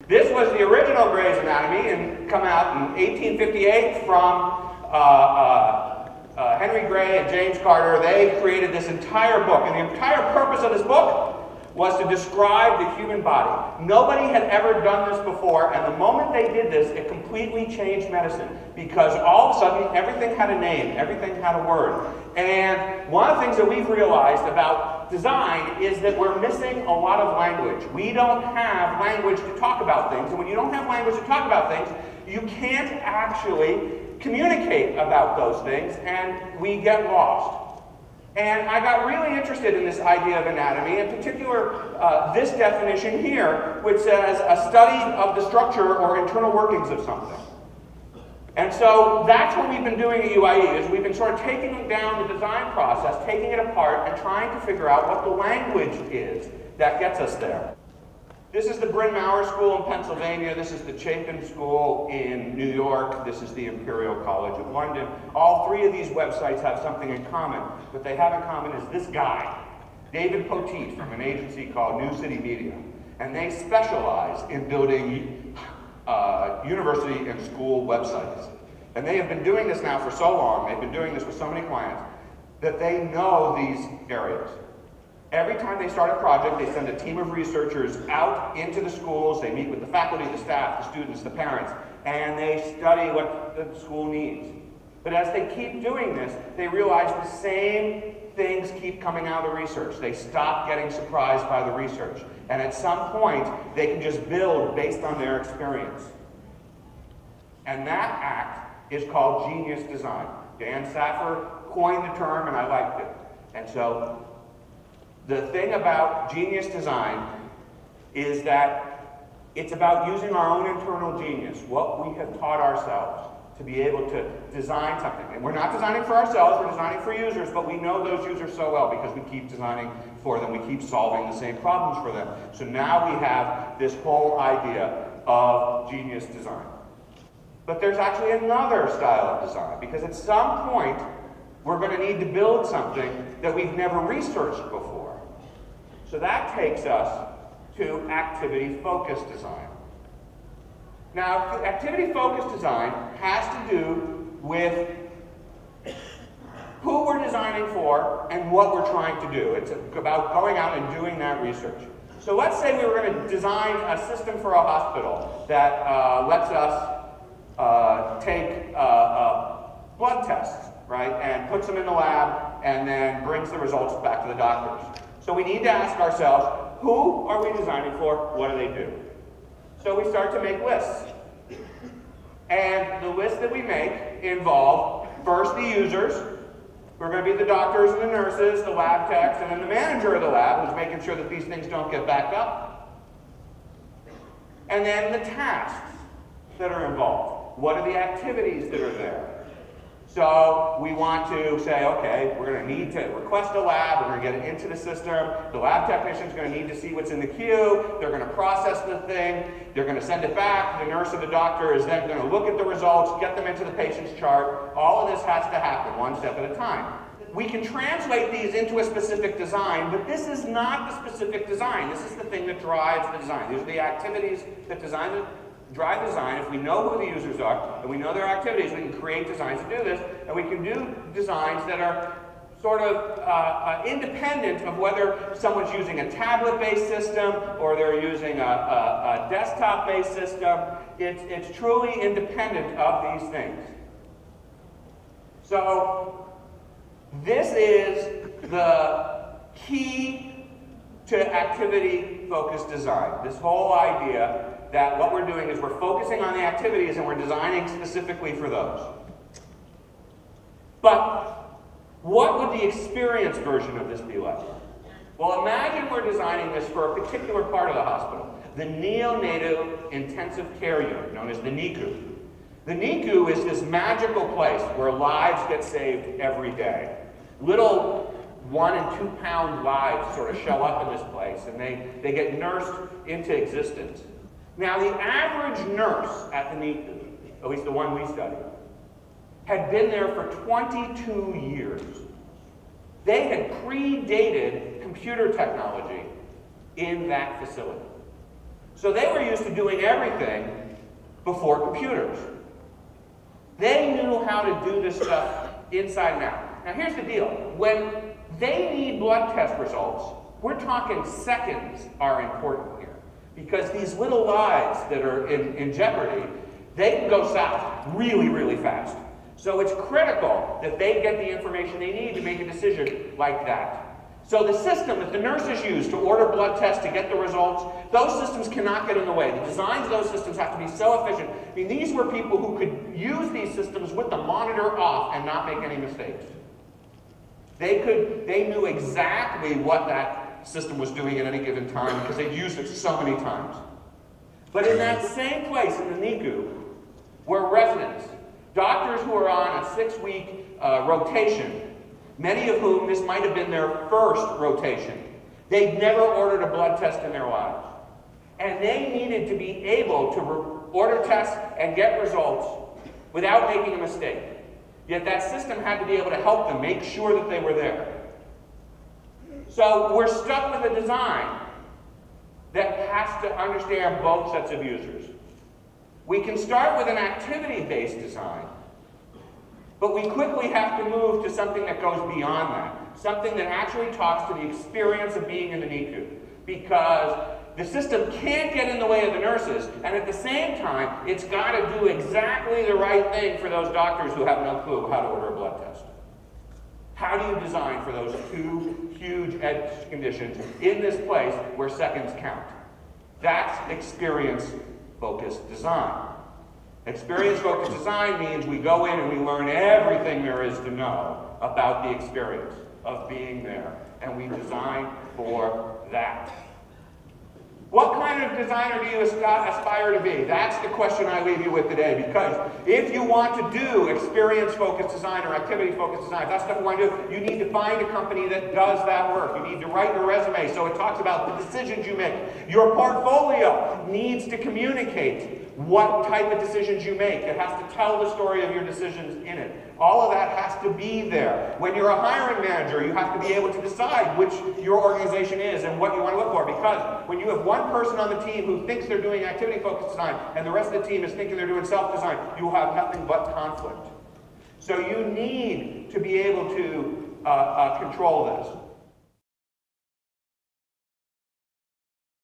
This was the original Gray's Anatomy, and come out in 1858 from Henry Gray and James Carter. They created this entire book, and the entire purpose of this book was to describe the human body. Nobody had ever done this before, and the moment they did this, it completely changed medicine, because all of a sudden, everything had a name, everything had a word. And one of the things that we've realized about design is that we're missing a lot of language. We don't have language to talk about things, and when you don't have language to talk about things, you can't actually communicate about those things, and we get lost. And I got really interested in this idea of anatomy, in particular this definition here, which says a study of the structure or internal workings of something. And so that's what we've been doing at UIE, is we've been sort of taking down the design process, taking it apart, and trying to figure out what the language is that gets us there. This is the Bryn Mawr School in Pennsylvania. This is the Chapin School in New York. This is the Imperial College of London. All three of these websites have something in common. What they have in common is this guy, David Poteet, from an agency called New City Media. And they specialize in building university and school websites. And they have been doing this now for so long, they've been doing this with so many clients, that they know these areas. Every time they start a project, they send a team of researchers out into the schools. They meet with the faculty, the staff, the students, the parents, and they study what the school needs. But as they keep doing this, they realize the same things keep coming out of the research. They stop getting surprised by the research. And at some point, they can just build based on their experience. And that act is called genius design. Dan Saffer coined the term, and I liked it. And so the thing about genius design is that it's about using our own internal genius, what we have taught ourselves, to be able to design something. And we're not designing for ourselves, we're designing for users, but we know those users so well because we keep designing for them, we keep solving the same problems for them. So now we have this whole idea of genius design. But there's actually another style of design, because at some point, we're going to need to build something that we've never researched before. So that takes us to activity-focused design. Now, activity-focused design has to do with who we're designing for and what we're trying to do. It's about going out and doing that research. So let's say we were going to design a system for a hospital that lets us take blood tests, right, and puts them in the lab and then brings the results back to the doctors. So we need to ask ourselves, who are we designing for? What do they do? So we start to make lists. And the lists that we make involve, first, the users, who are going to be the doctors and the nurses, the lab techs, and then the manager of the lab, who's making sure that these things don't get backed up. And then the tasks that are involved. What are the activities that are there? So we want to say, okay, we're going to need to request a lab, we're going to get it into the system, the lab technician's going to need to see what's in the queue, they're going to process the thing, they're going to send it back, the nurse or the doctor is then going to look at the results, get them into the patient's chart. All of this has to happen one step at a time. We can translate these into a specific design, but this is not the specific design. This is the thing that drives the design. These are the activities that drive design. If we know who the users are and we know their activities, we can create designs to do this, and we can do designs that are sort of independent of whether someone's using a tablet-based system or they're using a desktop-based system. It's truly independent of these things. So this is the key to activity-focused design. This whole idea that what we're doing is we're focusing on the activities and we're designing specifically for those. But what would the experience version of this be like? Well, imagine we're designing this for a particular part of the hospital, the neonatal intensive care unit, known as the NICU. The NICU is this magical place where lives get saved every day. Little 1 and 2 pound lives sort of show up in this place, and they get nursed into existence. Now, the average nurse at the NICU, at least the one we studied, had been there for 22 years. They had predated computer technology in that facility. So they were used to doing everything before computers. They knew how to do this stuff inside and out. Now here's the deal. When they need blood test results, we're talking seconds are important here. Because these little lives that are in jeopardy, they can go south really, really fast. So it's critical that they get the information they need to make a decision like that. So the system that the nurses use to order blood tests to get the results, those systems cannot get in the way. The designs of those systems have to be so efficient. I mean, these were people who could use these systems with the monitor off and not make any mistakes. They knew exactly what that system was doing at any given time because they'd used it so many times. But in that same place in the NICU were residents, doctors who are on a 6-week rotation, many of whom this might have been their first rotation. They'd never ordered a blood test in their lives. And they needed to be able to order tests and get results without making a mistake. Yet that system had to be able to help them make sure that they were there. So we're stuck with a design that has to understand both sets of users. We can start with an activity-based design, but we quickly have to move to something that goes beyond that, something that actually talks to the experience of being in the NICU, because the system can't get in the way of the nurses, and at the same time, it's got to do exactly the right thing for those doctors who have no clue how to order a blood test. How do you design for those two huge edge conditions in this place where seconds count? That's experience-focused design. Experience-focused design means we go in and we learn everything there is to know about the experience of being there, and we design for that. What kind of designer do you aspire to be? That's the question I leave you with today, because if you want to do experience-focused design or activity-focused design, if that's what you want to do, you need to find a company that does that work. You need to write your resume so it talks about the decisions you make. Your portfolio needs to communicate what type of decisions you make. It has to tell the story of your decisions in it. All of that has to be there. When you're a hiring manager, you have to be able to decide which your organization is and what you want to look for, because when you have one person on the team who thinks they're doing activity-focused design and the rest of the team is thinking they're doing self-design, you will have nothing but conflict. So you need to be able to control this.